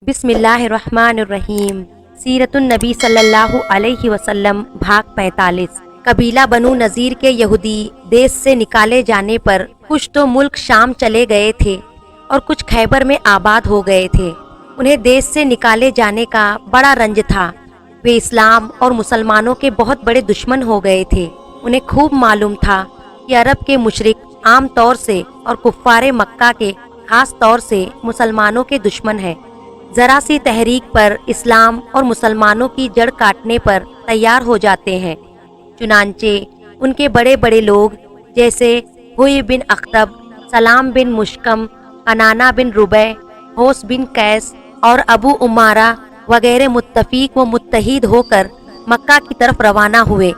بسم اللہ الرحمن الرحیم۔ سیرت النبی صلی اللہ علیہ وسلم بھاگ 45۔ قبیلہ بنو نذیر کے یہودی دیس سے نکالے جانے پر کچھ تو ملک شام چلے گئے تھے اور کچھ خیبر میں آباد ہو گئے تھے۔ انہیں دیس سے نکالے جانے کا بڑا رنج تھا۔ وہ اسلام اور مسلمانوں کے بہت بڑے دشمن ہو گئے تھے۔ انہیں خوب معلوم تھا کہ عرب کے مشرک عام طور سے اور کفار مکہ کے خاص طور سے مسلمانوں کے دشمن ہیں۔ ذرا سی تحریک پر اسلام اور مسلمانوں کی جڑ کاٹنے پر تیار ہو جاتے ہیں۔ چنانچہ ان کے بڑے بڑے لوگ جیسے ہوئی بن اخطب، سلام بن مشکم، کنانہ بن ربع، ہوس بن قیس اور ابو عمارہ وغیرہ متفق و متحد ہو کر مکہ کی طرف روانہ ہوئے،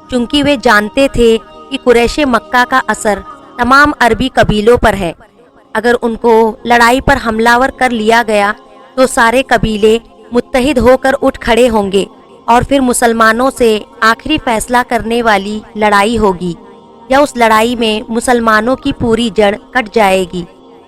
چونکہ وہ جانتے تھے کہ قریش مکہ کا اثر تمام عربی قبیلوں پر ہے۔ اگر ان کو لڑائی پر حملہ ور کر لیا گیا تو سارے قبیلے متحد ہو کر اٹھ کھڑے ہوں گے اور پھر مسلمانوں سے آخری فیصلہ کرنے والی لڑائی ہوگی، یا اس لڑائی میں مسلمانوں کی پوری جڑ کٹ جائے گی،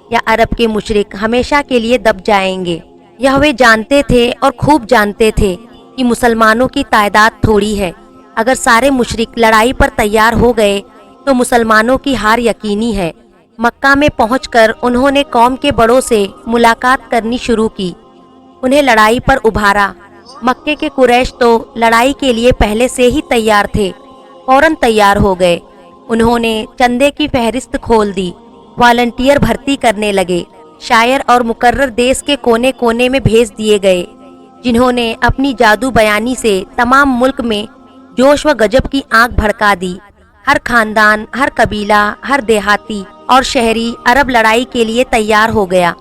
یا عرب کے مشرک ہمیشہ کے لیے دب جائیں گے۔ یہ وہ جانتے تھے اور خوب جانتے تھے کہ مسلمانوں کی تعداد تھوڑی ہے۔ اگر سارے مشرک لڑائی پر تیار ہو گئے تو مسلمانوں کی ہار یقینی ہے۔ مکہ میں پہنچ کر انہوں نے قوم کے بڑوں سے ملاقات کرنی شروع کی، انہیں لڑائی پر ابھارا۔ مکے کے قریش تو لڑائی کے لیے پہلے سے ہی تیار تھے، فوراً تیار ہو گئے۔ انہوں نے چندے کی فہرست کھول دی، والنٹیئر بھرتی کرنے لگے۔ شاعر اور مقرر دیس کے کونے کونے میں بھیج دیے گئے، جنہوں نے اپنی جادو بیانی سے تمام ملک میں جوش و گجب کی آگ بھڑکا دی۔ ہر خاندان، ہر قبیلہ، ہر دیہاتی اور شہری عرب لڑائی کے لیے تیار ہو گیا۔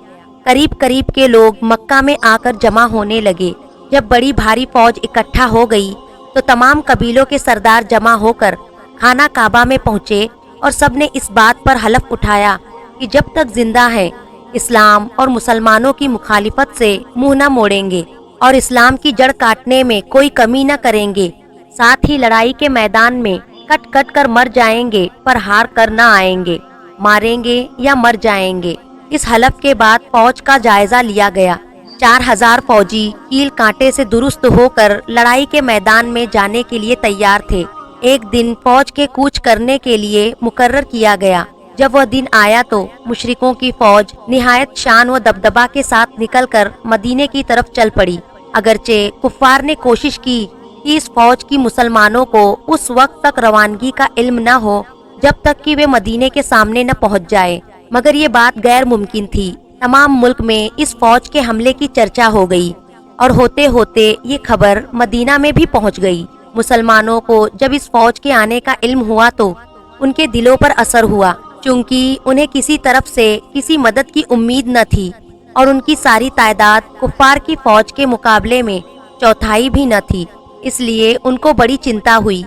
قریب قریب کے لوگ مکہ میں آ کر جمع ہونے لگے۔ جب بڑی بھاری فوج اکٹھا ہو گئی تو تمام قبیلوں کے سردار جمع ہو کر خانہ کعبہ میں پہنچے اور سب نے اس بات پر حلف اٹھایا کہ جب تک زندہ ہیں اسلام اور مسلمانوں کی مخالفت سے منہ نہ موڑیں گے اور اسلام کی جڑ کاٹنے میں کوئی کمی نہ کریں گے، ساتھ ہی لڑائی کے میدان میں کٹ کٹ کر مر جائیں گے پر ہار کر نہ آئیں گے، ماریں گے یا مر جائیں گے۔ اس حلف کے بعد فوج کا جائزہ لیا گیا۔ 4000 فوجی کیل کانٹے سے درست ہو کر لڑائی کے میدان میں جانے کے لیے تیار تھے۔ ایک دن فوج کے کوچ کرنے کے لیے مقرر کیا گیا۔ جب وہ دن آیا تو مشرکوں کی فوج نہایت شان و دبدبہ کے ساتھ نکل کر مدینے کی طرف چل پڑی۔ اگرچہ کفار نے کوشش کی کہ اس فوج کی مسلمانوں کو اس وقت تک روانگی کا علم نہ ہو جب تک کہ وہ مدینے کے سامنے نہ پہنچ جائے، مگر یہ بات غیر ممکن تھی۔ تمام ملک میں اس فوج کے حملے کی چرچا ہو گئی اور ہوتے ہوتے یہ خبر مدینہ میں بھی پہنچ گئی۔ مسلمانوں کو جب اس فوج کے آنے کا علم ہوا تو ان کے دلوں پر اثر ہوا، چونکہ انہیں کسی طرف سے کسی مدد کی امید نہ تھی اور ان کی ساری تعداد کفار کی فوج کے مقابلے میں چوتھائی بھی نہ تھی، اس لیے ان کو بڑی چنتا ہوئی۔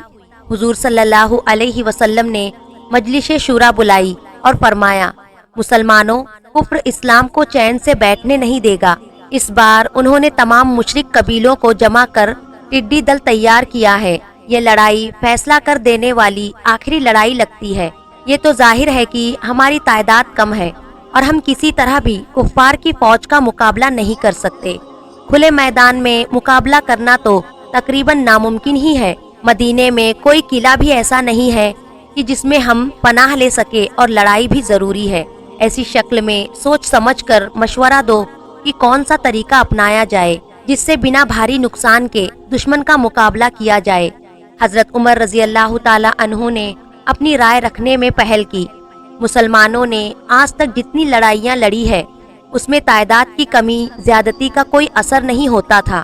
حضور صلی اللہ علیہ وسلم نے مجلس شورا بلائی اور فرمایا، مسلمانوں، کفر اسلام کو چین سے بیٹھنے نہیں دے گا۔ اس بار انہوں نے تمام مشرک قبیلوں کو جمع کر ٹڈی دل تیار کیا ہے۔ یہ لڑائی فیصلہ کر دینے والی آخری لڑائی لگتی ہے۔ یہ تو ظاہر ہے کہ ہماری تعداد کم ہے اور ہم کسی طرح بھی کفار کی فوج کا مقابلہ نہیں کر سکتے۔ کھلے میدان میں مقابلہ کرنا تو تقریباً ناممکن ہی ہے۔ مدینے میں کوئی قلعہ بھی ایسا نہیں ہے کہ جس میں ہم پناہ لے سکے اور لڑائی بھی ضروری ہے۔ ایسی شکل میں سوچ سمجھ کر مشورہ دو کہ کون سا طریقہ اپنایا جائے جس سے بنا بھاری نقصان کے دشمن کا مقابلہ کیا جائے۔ حضرت عمر رضی اللہ تعالی عنہ نے اپنی رائے رکھنے میں پہل کی۔ مسلمانوں نے آج تک جتنی لڑائیاں لڑی ہے اس میں تعداد کی کمی زیادتی کا کوئی اثر نہیں ہوتا تھا۔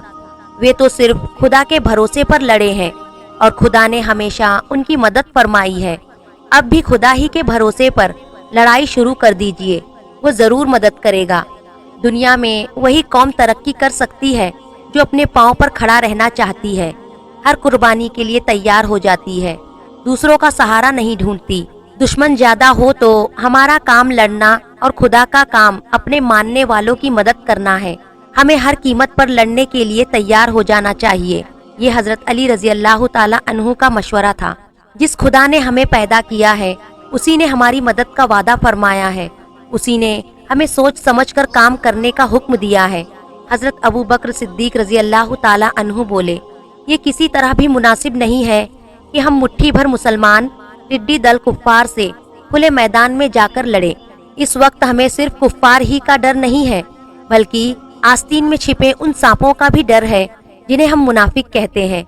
وہ تو صرف خدا کے بھروسے پر لڑے ہیں اور خدا نے ہمیشہ ان کی مدد فرمائی ہے۔ اب بھی خدا ہی کے بھروسے پر لڑائی شروع کر دیجئے، وہ ضرور مدد کرے گا۔ دنیا میں وہی قوم ترقی کر سکتی ہے جو اپنے پاؤں پر کھڑا رہنا چاہتی ہے، ہر قربانی کے لیے تیار ہو جاتی ہے، دوسروں کا سہارا نہیں ڈھونڈتی۔ دشمن زیادہ ہو تو ہمارا کام لڑنا اور خدا کا کام اپنے ماننے والوں کی مدد کرنا ہے۔ ہمیں ہر قیمت پر لڑنے کے لیے تیار ہو جانا چاہیے۔ یہ حضرت علی رضی اللہ تعالی عنہ کا مشورہ تھا۔ جس خدا نے ہمیں پیدا کیا ہے اسی نے ہماری مدد کا وعدہ فرمایا ہے، اسی نے ہمیں سوچ سمجھ کر کام کرنے کا حکم دیا ہے۔ حضرت ابو بکر صدیق رضی اللہ تعالی عنہ بولے، یہ کسی طرح بھی مناسب نہیں ہے کہ ہم مٹھی بھر مسلمان ٹڈی دل کفار سے کھلے میدان میں جا کر لڑے۔ اس وقت ہمیں صرف کفار ہی کا ڈر نہیں ہے، بلکہ آستین میں چھپے ان سانپوں کا بھی ڈر ہے جنہیں ہم منافق کہتے ہیں۔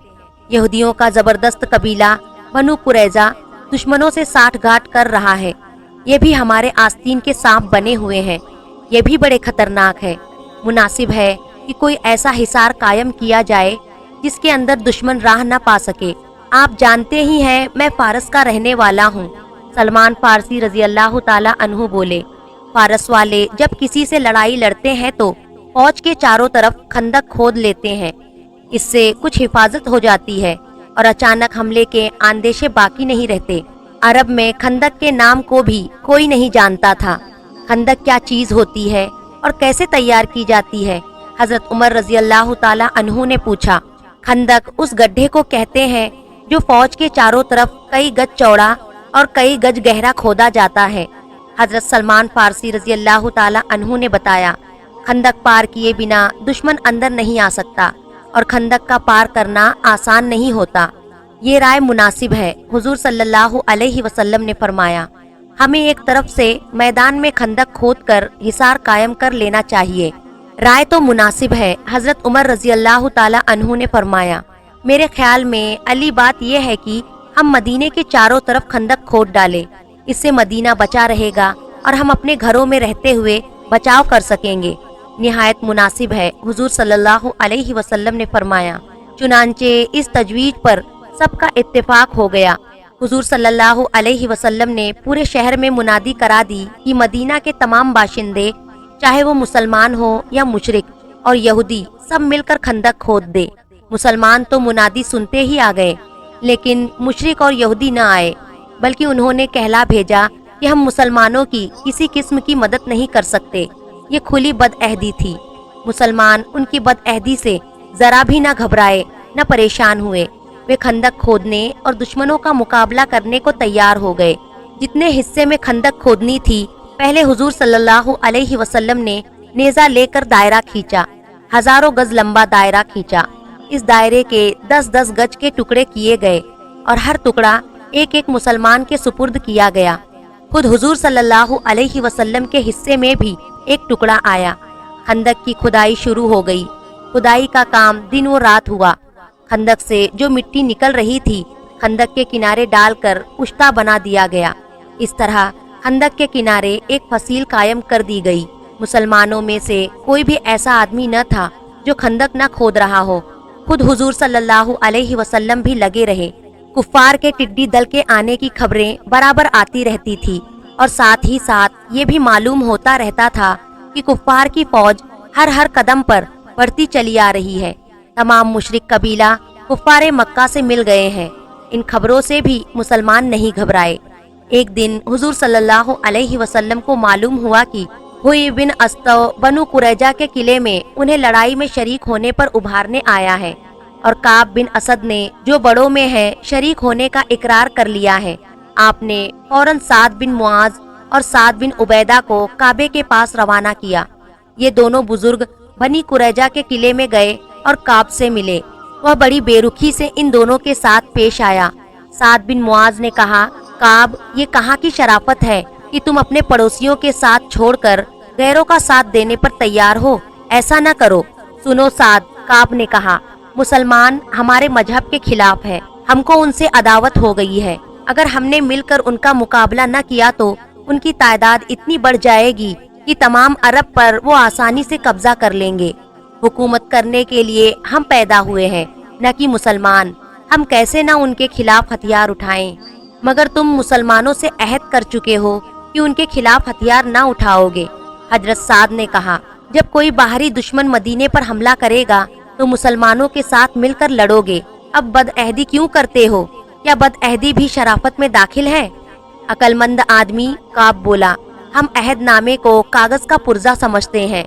یہودیوں کا زبردست قبیلہ بنو قریظہ دشمنوں سے ساٹھ گاٹھ کر رہا ہے۔ یہ بھی ہمارے آستین کے سانپ بنے ہوئے ہیں، یہ بھی بڑے خطرناک ہے۔ مناسب ہے کہ کوئی ایسا حصار قائم کیا جائے جس کے اندر دشمن راہ نہ پا سکے۔ آپ جانتے ہی ہیں میں فارس کا رہنے والا ہوں۔ سلمان فارسی رضی اللہ تعالی عنہ بولے، فارس والے جب کسی سے لڑائی لڑتے ہیں تو فوج کے چاروں طرف خندق کھود لیتے ہیں، اس سے کچھ حفاظت ہو جاتی ہے اور اچانک حملے کے اندیشے باقی نہیں رہتے۔ عرب میں خندق کے نام کو بھی کوئی نہیں جانتا تھا۔ خندق کیا چیز ہوتی ہے اور کیسے تیار کی جاتی ہے؟ حضرت عمر رضی اللہ تعالی عنہ نے پوچھا۔ خندق اس گڈھے کو کہتے ہیں جو فوج کے چاروں طرف کئی گز چوڑا اور کئی گز گہرا کھودا جاتا ہے۔ حضرت سلمان فارسی رضی اللہ تعالی عنہ نے بتایا، خندق پار کیے بنا دشمن اندر نہیں آ سکتا اور خندق کا پار کرنا آسان نہیں ہوتا۔ یہ رائے مناسب ہے۔ حضور صلی اللہ علیہ وسلم نے فرمایا، ہمیں ایک طرف سے میدان میں خندق کھود کر حصار قائم کر لینا چاہیے۔ رائے تو مناسب ہے۔ حضرت عمر رضی اللہ تعالی عنہ نے فرمایا، میرے خیال میں علی بات یہ ہے کہ ہم مدینے کے چاروں طرف خندق کھود ڈالیں، اس سے مدینہ بچا رہے گا اور ہم اپنے گھروں میں رہتے ہوئے بچاؤ کر سکیں گے۔ نہایت مناسب ہے۔ حضور صلی اللہ علیہ وسلم نے فرمایا۔ چنانچہ اس تجویز پر سب کا اتفاق ہو گیا۔ حضور صلی اللہ علیہ وسلم نے پورے شہر میں منادی کرا دی کہ مدینہ کے تمام باشندے، چاہے وہ مسلمان ہو یا مشرک اور یہودی، سب مل کر خندق کھود دے۔ مسلمان تو منادی سنتے ہی آ گئے، لیکن مشرک اور یہودی نہ آئے، بلکہ انہوں نے کہلا بھیجا کہ ہم مسلمانوں کی کسی قسم کی مدد نہیں کر سکتے۔ یہ کھلی بد عہدی تھی۔ مسلمان ان کی بد عہدی سے ذرا بھی نہ گھبرائے نہ پریشان ہوئے۔ وہ خندق کھودنے اور دشمنوں کا مقابلہ کرنے کو تیار ہو گئے۔ جتنے حصے میں خندق کھودنی تھی، پہلے حضور صلی اللہ علیہ وسلم نے نیزہ لے کر دائرہ کھینچا، ہزاروں گز لمبا دائرہ کھینچا۔ اس دائرے کے 10-10 گز کے ٹکڑے کیے گئے اور ہر ٹکڑا ایک ایک مسلمان کے سپرد کیا گیا۔ خود حضور صلی اللہ علیہ وسلم کے حصے میں بھی ایک ٹکڑا آیا۔ خندق کی کھدائی شروع ہو گئی۔ کھدائی کا کام دن و رات ہوا۔ خندق سے جو مٹی نکل رہی تھی، خندق کے کنارے ڈال کر پشتہ بنا دیا گیا۔ اس طرح خندق کے کنارے ایک فصیل قائم کر دی گئی۔ مسلمانوں میں سے کوئی بھی ایسا آدمی نہ تھا جو خندق نہ کھود رہا ہو۔ خود حضور صلی اللہ علیہ وسلم بھی لگے رہے۔ کفار کے ٹڈی دل کے آنے کی خبریں برابر آتی رہتی تھی اور ساتھ ہی ساتھ یہ بھی معلوم ہوتا رہتا تھا کہ کفار کی فوج ہر قدم پر بڑھتی چلی آ رہی ہے۔ تمام مشرک قبیلہ کفار مکہ سے مل گئے ہیں۔ ان خبروں سے بھی مسلمان نہیں گھبرائے۔ ایک دن حضور صلی اللہ علیہ وسلم کو معلوم ہوا کہ ہوئی بن استو بنو قریظہ کے قلعے میں انہیں لڑائی میں شریک ہونے پر ابھارنے آیا ہے، اور کعب بن اسد نے جو بڑوں میں ہے شریک ہونے کا اقرار کر لیا ہے۔ آپ نے فوراً سعد بن معاذ اور سعد بن عبیدہ کو کعبے کے پاس روانہ کیا۔ یہ دونوں بزرگ بنی قریظہ کے قلعے میں گئے اور کعب سے ملے۔ وہ بڑی بے رخی سے ان دونوں کے ساتھ پیش آیا۔ سعد بن معاذ نے کہا، کعب، یہ کہاں کی شرافت ہے کہ تم اپنے پڑوسیوں کے ساتھ چھوڑ کر غیروں کا ساتھ دینے پر تیار ہو؟ ایسا نہ کرو۔ سنو سعد، کعب نے کہا، مسلمان ہمارے مذہب کے خلاف ہے، ہم کو ان سے عداوت ہو گئی ہے۔ اگر ہم نے مل کر ان کا مقابلہ نہ کیا تو ان کی تعداد اتنی بڑھ جائے گی کہ تمام عرب پر وہ آسانی سے قبضہ کر لیں گے۔ حکومت کرنے کے لیے ہم پیدا ہوئے ہیں، نہ کہ مسلمان۔ ہم کیسے نہ ان کے خلاف ہتھیار اٹھائیں؟ مگر تم مسلمانوں سے عہد کر چکے ہو کہ ان کے خلاف ہتھیار نہ اٹھاؤ گے۔ حضرت سعد نے کہا، جب کوئی باہری دشمن مدینے پر حملہ کرے گا تو مسلمانوں کے ساتھ مل کر لڑو گے۔ اب بد عہدی کیوں کرتے ہو؟ کیا بد عہدی بھی شرافت میں داخل ہے؟ عقل مند آدمی، کعب بولا، ہم عہد نامے کو کاغذ کا پرزہ سمجھتے ہیں۔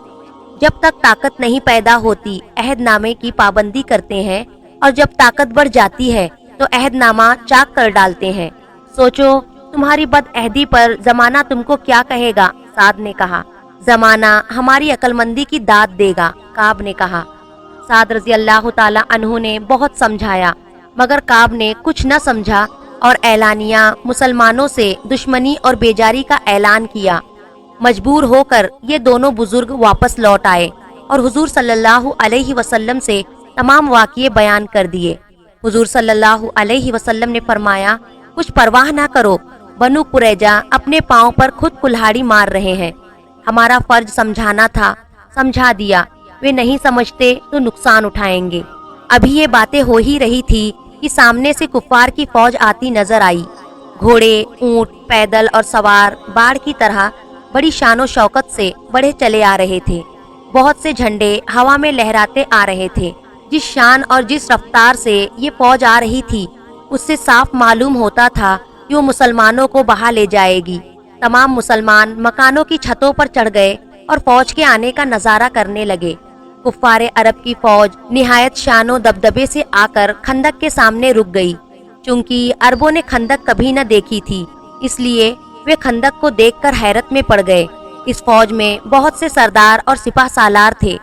جب تک طاقت نہیں پیدا ہوتی عہد نامے کی پابندی کرتے ہیں، اور جب طاقت بڑھ جاتی ہے تو عہد نامہ چاک کر ڈالتے ہیں۔ سوچو تمہاری بد عہدی پر زمانہ تم کو کیا کہے گا؟ سعد نے کہا، زمانہ ہماری عقل مندی کی داد دے گا، کعب نے کہا۔ سعد رضی اللہ تعالی عنہ نے بہت سمجھایا مگر کعب نے کچھ نہ سمجھا اور اعلانیہ مسلمانوں سے دشمنی اور بیجاری کا اعلان کیا۔ مجبور ہو کر یہ دونوں بزرگ واپس لوٹ آئے اور حضور صلی اللہ علیہ وسلم سے تمام واقعے بیان کر دیے۔ حضور صلی اللہ علیہ وسلم نے فرمایا، کچھ پرواہ نہ کرو، بنو قریظہ اپنے پاؤں پر خود کلہاڑی مار رہے ہیں، ہمارا فرض سمجھانا تھا، سمجھا دیا، وہ نہیں سمجھتے تو نقصان اٹھائیں گے۔ ابھی یہ باتیں ہو ہی رہی تھی کہ سامنے سے کفار کی فوج آتی نظر آئی۔ گھوڑے، اونٹ، پیدل اور سوار باڑ کی طرح بڑی شان و شوکت سے بڑھے چلے آ رہے تھے۔ بہت سے جھنڈے ہوا میں لہراتے آ رہے تھے۔ جس شان اور جس رفتار سے یہ فوج آ رہی تھی اس سے صاف معلوم ہوتا تھا کہ وہ مسلمانوں کو بہا لے جائے گی۔ تمام مسلمان مکانوں کی چھتوں پر چڑھ گئے اور فوج کے آنے کا نظارہ کرنے لگے۔ کفار عرب کی فوج نہایت شان و دبدبے سے آ کر خندق کے سامنے رک گئی۔ چونکہ عربوں نے خندق کبھی نہ دیکھی تھی اس لیے وہ خندق کو دیکھ کر حیرت میں پڑ گئے۔ اس فوج میں بہت سے سردار اور سپاہ سالار تھے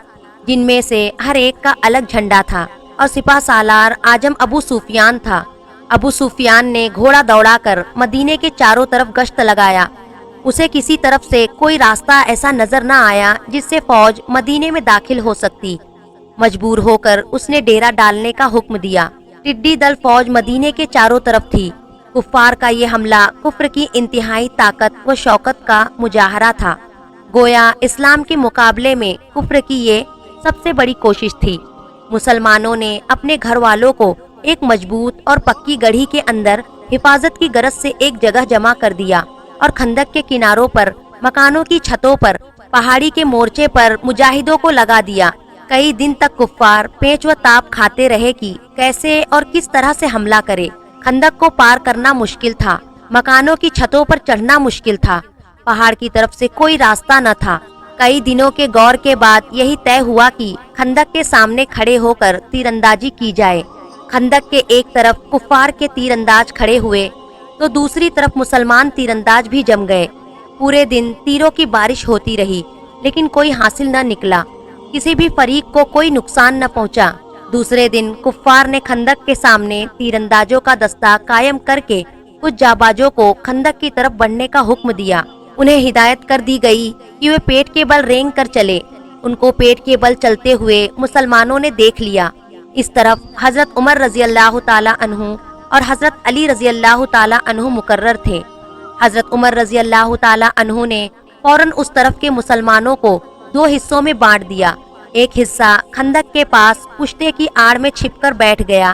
جن میں سے ہر ایک کا الگ جھنڈا تھا اور سپاہ سالار اعظم ابو سفیان تھا۔ ابو سفیان نے گھوڑا دوڑا کر مدینے کے چاروں طرف گشت لگایا۔ اسے کسی طرف سے کوئی راستہ ایسا نظر نہ آیا جس سے فوج مدینے میں داخل ہو سکتی۔ مجبور ہو کر اس نے ڈیرا ڈالنے کا حکم دیا۔ ٹڈی دل فوج مدینے کے چاروں طرف تھی۔ کفار کا یہ حملہ کفر کی انتہائی طاقت و شوکت کا مظاہرہ تھا۔ گویا اسلام کے مقابلے میں کفر کی یہ سب سے بڑی کوشش تھی۔ مسلمانوں نے اپنے گھر والوں کو ایک مضبوط اور پکی گڑھی کے اندر حفاظت کی غرض سے ایک جگہ جمع کر دیا اور خندق کے کناروں پر، مکانوں کی چھتوں پر، پہاڑی کے مورچے پر مجاہدوں کو لگا دیا۔ کئی دن تک کفار پیچ و تاب کھاتے رہے کہ کیسے اور کس طرح سے حملہ کرے۔ خندق کو پار کرنا مشکل تھا، مکانوں کی چھتوں پر چڑھنا مشکل تھا، پہاڑ کی طرف سے کوئی راستہ نہ تھا۔ کئی دنوں کے غور کے بعد یہی طے ہوا کہ خندق کے سامنے کھڑے ہو کر تیر اندازی کی جائے۔ خندق کے ایک طرف کفار کے تیر انداز کھڑے ہوئے تو دوسری طرف مسلمان تیر انداز بھی جم گئے۔ پورے دن تیروں کی بارش ہوتی رہی لیکن کوئی حاصل نہ نکلا، کسی بھی فریق کو کوئی نقصان نہ پہنچا۔ دوسرے دن کفار نے خندق کے سامنے تیر اندازوں کا دستہ قائم کر کے کچھ جابازوں کو خندق کی طرف بڑھنے کا حکم دیا۔ انہیں ہدایت کر دی گئی کہ وہ پیٹ کے بل رینگ کر چلے۔ ان کو پیٹ کے بل چلتے ہوئے مسلمانوں نے دیکھ لیا۔ اس طرف حضرت عمر رضی اللہ تعالی عنہ اور حضرت علی رضی اللہ تعالی عنہ مقرر تھے۔ حضرت عمر رضی اللہ تعالی عنہ نے فوراً اس طرف کے مسلمانوں کو دو حصوں میں بانٹ دیا۔ ایک حصہ خندق کے پاس پشتے کی آڑ میں چھپ کر بیٹھ گیا،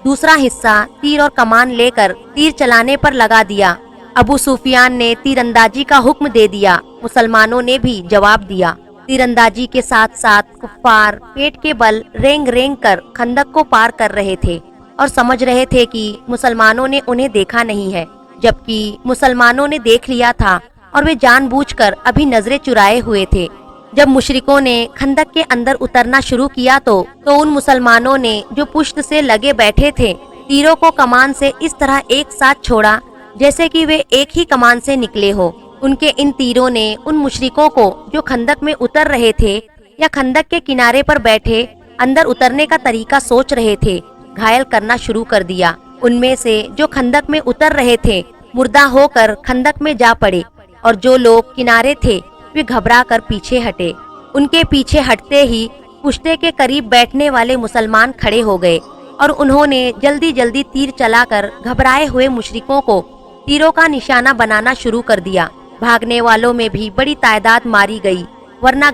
دوسرا حصہ تیر اور کمان لے کر تیر چلانے پر لگا دیا۔ ابو سفیان نے تیر اندازی کا حکم دے دیا، مسلمانوں نے بھی جواب دیا۔ تیر اندازی کے ساتھ ساتھ کفار پیٹ کے بل رینگ رینگ کر خندق کو پار کر رہے تھے اور سمجھ رہے تھے کہ مسلمانوں نے انہیں دیکھا نہیں ہے، جبکہ مسلمانوں نے دیکھ لیا تھا اور وہ جان بوجھ کر ابھی نظریں چرائے ہوئے تھے۔ جب مشرکوں نے خندق کے اندر اترنا شروع کیا تو ان مسلمانوں نے جو پشت سے لگے بیٹھے تھے تیروں کو کمان سے اس طرح ایک ساتھ چھوڑا جیسے کہ وہ ایک ہی کمان سے نکلے ہو۔ ان کے ان تیروں نے ان مشرکوں کو جو خندق میں اتر رہے تھے یا خندق کے کنارے پر بیٹھے اندر اترنے کا طریقہ سوچ رہے تھے، گھائل کرنا شروع کر دیا۔ ان میں سے جو خندق میں اتر رہے تھے مردہ ہو کر خندق میں جا پڑے اور جو لوگ کنارے تھے وہ گھبرا کر پیچھے ہٹے۔ ان کے پیچھے ہٹتے ہی پشتے کے قریب بیٹھنے والے مسلمان کھڑے ہو گئے اور انہوں نے جلدی جلدی تیر چلا کر گھبرائے ہوئے مشرکوں کو تیروں کا نشانہ بنانا شروع کر دیا۔ بھاگنے والوں میں بھی بڑی تعداد ماری گئی، ورنہ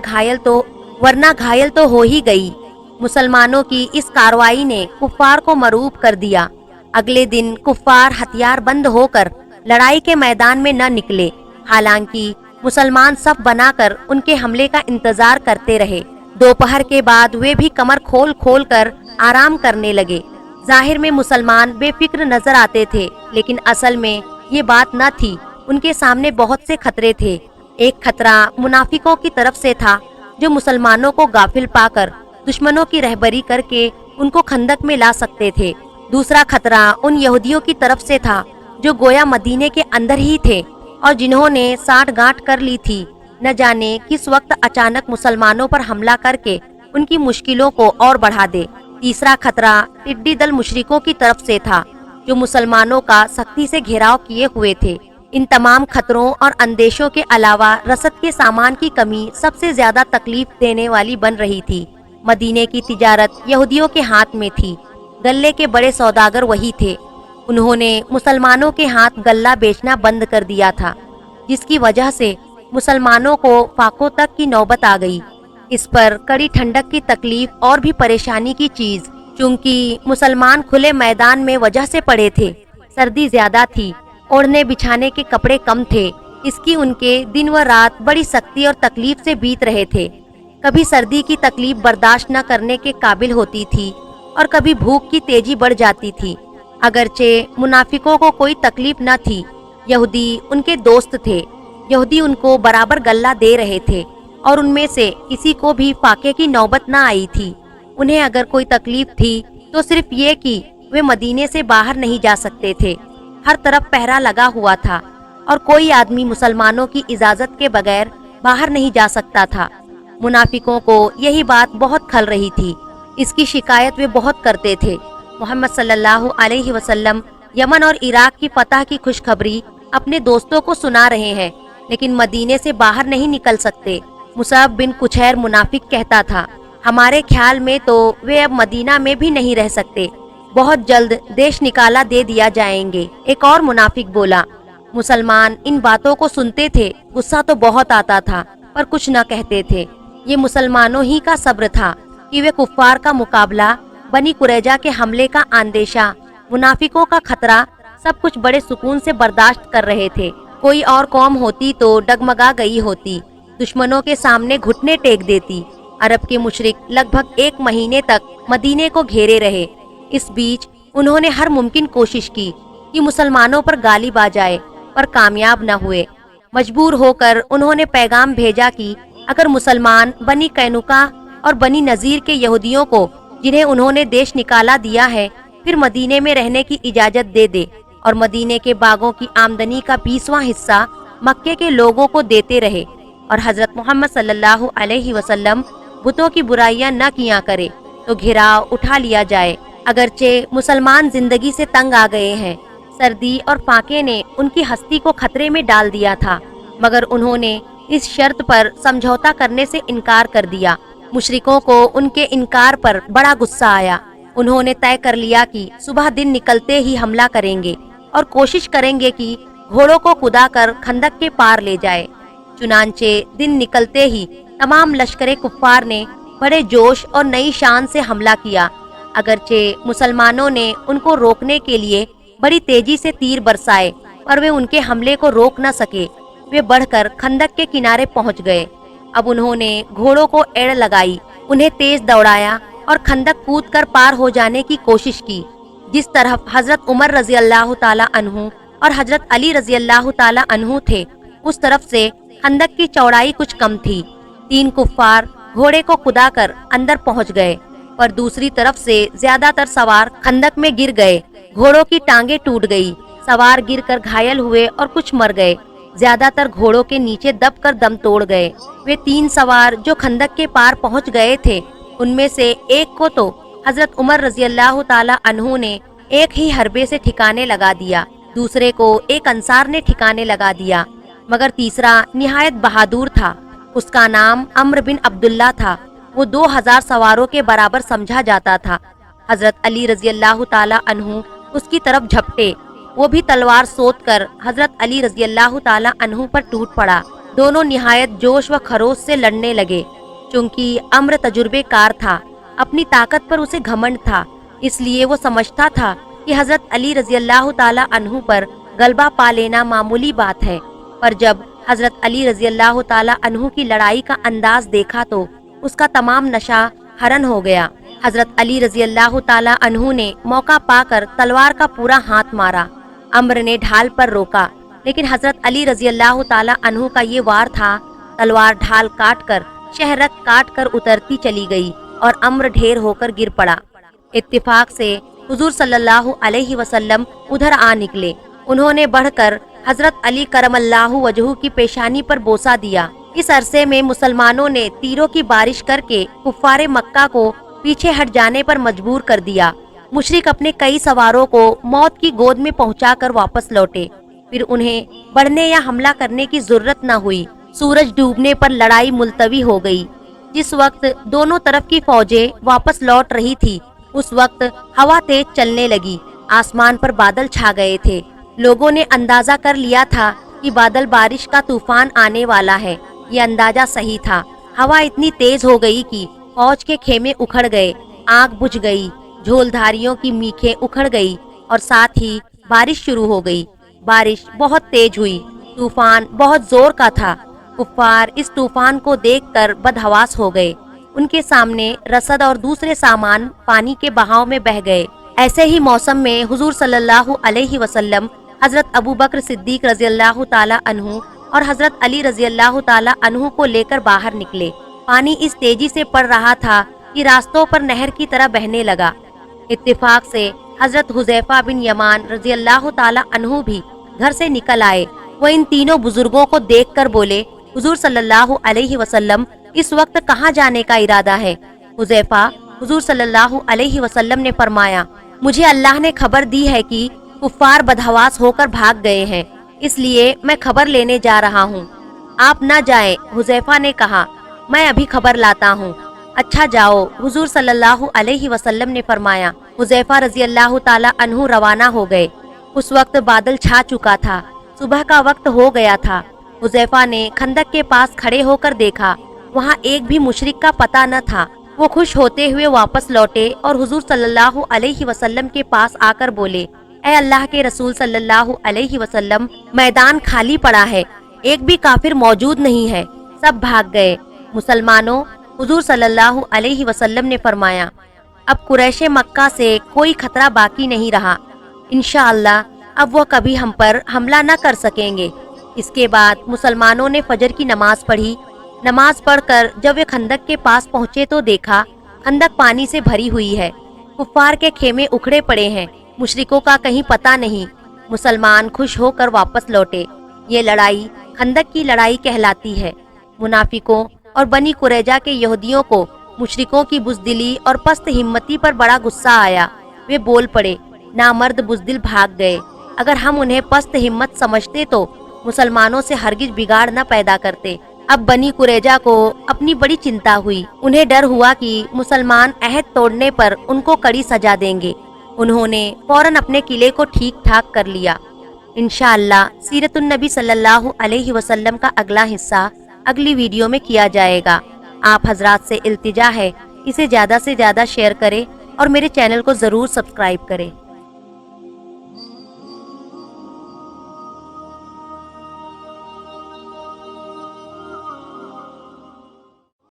گھائل تو ہو ہی گئی۔ مسلمانوں کی اس کارروائی نے کفار کو مرعوب کر دیا۔ اگلے دن کفار ہتھیار بند ہو کر لڑائی کے میدان میں نہ نکلے، حالانکہ مسلمان صف بنا کر ان کے حملے کا انتظار کرتے رہے۔ دوپہر کے بعد وہ بھی کمر کھول کھول کر آرام کرنے لگے۔ ظاہر میں مسلمان بے فکر نظر آتے تھے لیکن اصل میں یہ بات نہ تھی۔ ان کے سامنے بہت سے خطرے تھے۔ ایک خطرہ منافقوں کی طرف سے تھا جو مسلمانوں کو غافل پا کر دشمنوں کی رہبری کر کے ان کو خندق میں لا سکتے تھے۔ دوسرا خطرہ ان یہودیوں کی طرف سے تھا جو گویا مدینے کے اندر ہی تھے اور جنہوں نے ساٹھ گانٹھ کر لی تھی۔ نہ جانے کس وقت اچانک مسلمانوں پر حملہ کر کے ان کی مشکلوں کو اور بڑھا دے۔ تیسرا خطرہ ٹڈی دل مشرکوں کی طرف سے تھا، جو مسلمانوں کا سختی سے گھیراؤ کیے ہوئے تھے۔ ان تمام خطروں اور اندیشوں کے علاوہ رسد کے سامان کی کمی سب سے زیادہ تکلیف دینے والی بن رہی تھی۔ مدینے کی تجارت یہودیوں کے ہاتھ میں تھی۔ غلے کے بڑے سوداگر وہی تھے۔ انہوں نے مسلمانوں کے ہاتھ غلہ بیچنا بند کر دیا تھا، جس کی وجہ سے مسلمانوں کو فاقوں تک کی نوبت آ گئی۔ اس پر کڑی ٹھنڈک کی تکلیف اور بھی پریشانی کی چیز، چونکہ مسلمان کھلے میدان میں وجہ سے پڑے تھے، سردی زیادہ تھی، اوڑھنے بچھانے کے کپڑے کم تھے، اس کی ان کے دن و رات بڑی سختی اور تکلیف سے بیت رہے تھے۔ کبھی سردی کی تکلیف برداشت نہ کرنے کے قابل ہوتی تھی اور کبھی بھوک کی تیزی بڑھ جاتی تھی۔ اگرچہ منافقوں کو کوئی تکلیف نہ تھی، یہودی ان کے دوست تھے، یہودی ان کو برابر غلہ دے رہے تھے اور ان میں سے کسی کو بھی فاقے کی نوبت نہ آئی تھی۔ انہیں اگر کوئی تکلیف تھی تو صرف یہ کہ وہ مدینے سے باہر نہیں جا سکتے تھے۔ ہر طرف پہرا لگا ہوا تھا اور کوئی آدمی مسلمانوں کی اجازت کے بغیر باہر نہیں جا سکتا تھا۔ منافقوں کو یہی بات بہت کھل رہی تھی، اس کی شکایت وہ بہت کرتے تھے۔ محمد صلی اللہ علیہ وسلم یمن اور عراق کی فتح کی خوشخبری اپنے دوستوں کو سنا رہے ہیں، لیکن مدینے سے باہر نہیں نکل سکتے۔ مصعب بن کچھیر منافق کہتا تھا، ہمارے خیال میں تو وہ اب مدینہ میں بھی نہیں رہ سکتے، بہت جلد دیش نکالا دے دیا جائیں گے۔ ایک اور منافق بولا، مسلمان ان باتوں کو سنتے تھے، غصہ تو بہت آتا تھا پر کچھ نہ کہتے تھے۔ یہ مسلمانوں ہی کا صبر تھا کہ وہ کفار کا مقابلہ، بنی قریظہ کے حملے کا اندیشہ، منافقوں کا خطرہ، سب کچھ بڑے سکون سے برداشت کر رہے تھے۔ کوئی اور قوم ہوتی تو ڈگمگا گئی ہوتی، دشمنوں کے سامنے گھٹنے ٹیک دیتی۔ عرب کے مشرک لگ بھگ 1 مہینے تک مدینے کو گھیرے رہے۔ اس بیچ انہوں نے ہر ممکن کوشش کی کہ مسلمانوں پر غالب آ جائے، پر کامیاب نہ ہوئے۔ مجبور ہو کر انہوں نے پیغام بھیجا کہ اگر مسلمان بنی قینقاع اور بنی نذیر کے یہودیوں کو، جنہیں انہوں نے دیش نکالا دیا ہے، پھر مدینے میں رہنے کی اجازت دے دے اور مدینے کے باغوں کی آمدنی کا 20واں حصہ مکے کے لوگوں کو دیتے رہے، اور حضرت محمد صلی اللہ علیہ وسلم بتوں کی برائیاں نہ کیا کرے، تو گھیراؤ اٹھا لیا جائے۔ اگرچہ مسلمان زندگی سے تنگ آ گئے ہیں، سردی اور فاقے نے ان کی ہستی کو خطرے میں ڈال دیا تھا، مگر انہوں نے اس شرط پر سمجھوتا کرنے سے انکار کر دیا۔ مشرکوں کو ان کے انکار پر بڑا غصہ آیا۔ انہوں نے طے کر لیا کہ صبح دن نکلتے ہی حملہ کریں گے اور کوشش کریں گے کہ گھوڑوں کو کدا کر خندق کے پار لے جائے۔ چنانچہ دن نکلتے ہی تمام لشکر کفار نے بڑے جوش اور نئی شان سے حملہ کیا۔ اگرچہ مسلمانوں نے ان کو روکنے کے لیے بڑی تیزی سے تیر برسائے، پر وہ ان کے حملے کو روک نہ سکے۔ وہ بڑھ کر خندق کے کنارے پہنچ گئے۔ اب انہوں نے گھوڑوں کو ایڑ لگائی، انہیں تیز دوڑایا اور خندق کود کر پار ہو جانے کی کوشش کی۔ جس طرف حضرت عمر رضی اللہ تعالی عنہ اور حضرت علی رضی اللہ تعالی عنہ تھے، اس طرف سے خندق کی چوڑائی کچھ کم تھی۔ 3 کفار گھوڑے کو کدا کر اندر پہنچ گئے، پر دوسری طرف سے زیادہ تر سوار خندق میں گر گئے۔ گھوڑوں کی ٹانگیں ٹوٹ گئی، سوار گر کر گھائل ہوئے اور کچھ مر گئے۔ زیادہ تر گھوڑوں کے نیچے دب کر دم توڑ گئے۔ وہ 3 سوار جو خندق کے پار پہنچ گئے تھے، ان میں سے ایک کو تو حضرت عمر رضی اللہ تعالی عنہ نے ایک ہی حربے سے ٹھکانے لگا دیا، دوسرے کو ایک انصار نے ٹھکانے لگا دیا، مگر تیسرا نہایت بہادر تھا۔ اس کا نام عمرو بن عبداللہ تھا۔ وہ 2000 سواروں کے برابر سمجھا جاتا تھا۔ حضرت علی رضی اللہ تعالی عنہ اس کی طرف جھپٹے، وہ بھی تلوار سوت کر حضرت علی رضی اللہ تعالی عنہ پر ٹوٹ پڑا۔ دونوں نہایت جوش و خروش سے لڑنے لگے۔ چونکہ عمرو تجربے کار تھا، اپنی طاقت پر اسے گھمنڈ تھا، اس لیے وہ سمجھتا تھا کہ حضرت علی رضی اللہ تعالی عنہ پر غلبہ پا لینا معمولی بات ہے۔ پر جب حضرت علی رضی اللہ تعالی عنہ کی لڑائی کا انداز دیکھا تو اس کا تمام نشہ حرن ہو گیا۔ حضرت علی رضی اللہ تعالی عنہ نے موقع پا کر تلوار کا پورا ہاتھ مارا۔ عمرو نے ڈھال پر روکا، لیکن حضرت علی رضی اللہ تعالی عنہ کا یہ وار تھا، تلوار ڈھال کاٹ کر، شہرک کاٹ کر اترتی چلی گئی اور عمرو ڈھیر ہو کر گر پڑا۔ اتفاق سے حضور صلی اللہ علیہ وسلم ادھر آ نکلے۔ انہوں نے بڑھ کر حضرت علی کرم اللہ وجہہ کی پیشانی پر بوسہ دیا۔ اس عرصے میں مسلمانوں نے تیروں کی بارش کر کے کفار مکہ کو پیچھے ہٹ جانے پر مجبور کر دیا۔ مشرک اپنے کئی سواروں کو موت کی گود میں پہنچا کر واپس لوٹے، پھر انہیں بڑھنے یا حملہ کرنے کی ضرورت نہ ہوئی۔ سورج ڈوبنے پر لڑائی ملتوی ہو گئی۔ جس وقت دونوں طرف کی فوجیں واپس لوٹ رہی تھی، اس وقت ہوا تیز چلنے لگی، آسمان پر بادل چھا گئے تھے۔ لوگوں نے اندازہ کر لیا تھا کہ بادل بارش کا طوفان آنے والا ہے۔ یہ اندازہ صحیح تھا۔ ہوا اتنی تیز ہو گئی کہ فوج کے خیمے اکھڑ گئے، آگ بجھ گئی، جھولدھاریوں کی میخیں اکھڑ گئی اور ساتھ ہی بارش شروع ہو گئی۔ بارش بہت تیز ہوئی، طوفان بہت زور کا تھا۔ کفار اس طوفان کو دیکھ کر بدحواس ہو گئے۔ ان کے سامنے رسد اور دوسرے سامان پانی کے بہاؤ میں بہہ گئے۔ ایسے ہی موسم میں حضور صلی اللہ علیہ وسلم حضرت ابوبکر صدیق رضی اللہ تعالی عنہ اور حضرت علی رضی اللہ تعالی عنہ کو لے کر باہر نکلے۔ پانی اس تیزی سے پڑ رہا تھا کہ راستوں پر نہر کی طرح بہنے لگا۔ اتفاق سے حضرت حذیفہ بن یمان رضی اللہ تعالی عنہ بھی گھر سے نکل آئے۔ وہ ان تینوں بزرگوں کو دیکھ کر بولے، حضور صلی اللہ علیہ وسلم اس وقت کہاں جانے کا ارادہ ہے؟ حذیفہ، حضور صلی اللہ علیہ وسلم نے فرمایا، مجھے اللہ نے خبر دی ہے کہ کفار بدحواس ہو کر بھاگ گئے ہیں، اس لیے میں خبر لینے جا رہا ہوں۔ آپ نہ جائیں، حذیفہ نے کہا، میں ابھی خبر لاتا ہوں۔ اچھا جاؤ، حضور صلی اللہ علیہ وسلم نے فرمایا۔ حذیفہ رضی اللہ تعالی عنہ روانہ ہو گئے۔ اس وقت بادل چھا چکا تھا، صبح کا وقت ہو گیا تھا۔ حذیفہ نے خندق کے پاس کھڑے ہو کر دیکھا، وہاں ایک بھی مشرک کا پتہ نہ تھا۔ وہ خوش ہوتے ہوئے واپس لوٹے اور حضور صلی اللہ علیہ وسلم کے پاس آ کر بولے، اے اللہ کے رسول صلی اللہ علیہ وسلم، میدان خالی پڑا ہے، ایک بھی کافر موجود نہیں ہے، سب بھاگ گئے۔ مسلمانوں، حضور صلی اللہ علیہ وسلم نے فرمایا، اب قریش مکہ سے کوئی خطرہ باقی نہیں رہا، انشاءاللہ اب وہ کبھی ہم پر حملہ نہ کر سکیں گے۔ اس کے بعد مسلمانوں نے فجر کی نماز پڑھی۔ نماز پڑھ کر جب وہ خندق کے پاس پہنچے تو دیکھا خندق پانی سے بھری ہوئی ہے، کفار کے خیمے اکھڑے پڑے ہیں، مشرکوں کا کہیں پتہ نہیں۔ مسلمان خوش ہو کر واپس لوٹے۔ یہ لڑائی خندق کی لڑائی کہلاتی ہے۔ منافقوں اور بنی قریظہ کے یہودیوں کو مشرکوں کی بزدلی اور پست ہمتی پر بڑا غصہ آیا۔ وہ بول پڑے، نامرد بزدل بھاگ گئے، اگر ہم انہیں پست ہمت سمجھتے تو مسلمانوں سے ہرگز بگاڑ نہ پیدا کرتے۔ اب بنی قریظہ کو اپنی بڑی چنتا ہوئی، انہیں ڈر ہوا کہ مسلمان عہد توڑنے پر ان کو کڑی سزا دیں گے۔ انہوں نے فوراً اپنے قلعے کو ٹھیک ٹھاک کر لیا۔ انشاءاللہ سیرت النبی صلی اللہ علیہ وسلم کا اگلا حصہ اگلی ویڈیو میں کیا جائے گا۔ آپ حضرات سے التجا ہے اسے زیادہ سے زیادہ شیئر کریں اور میرے چینل کو ضرور سبسکرائب کریں۔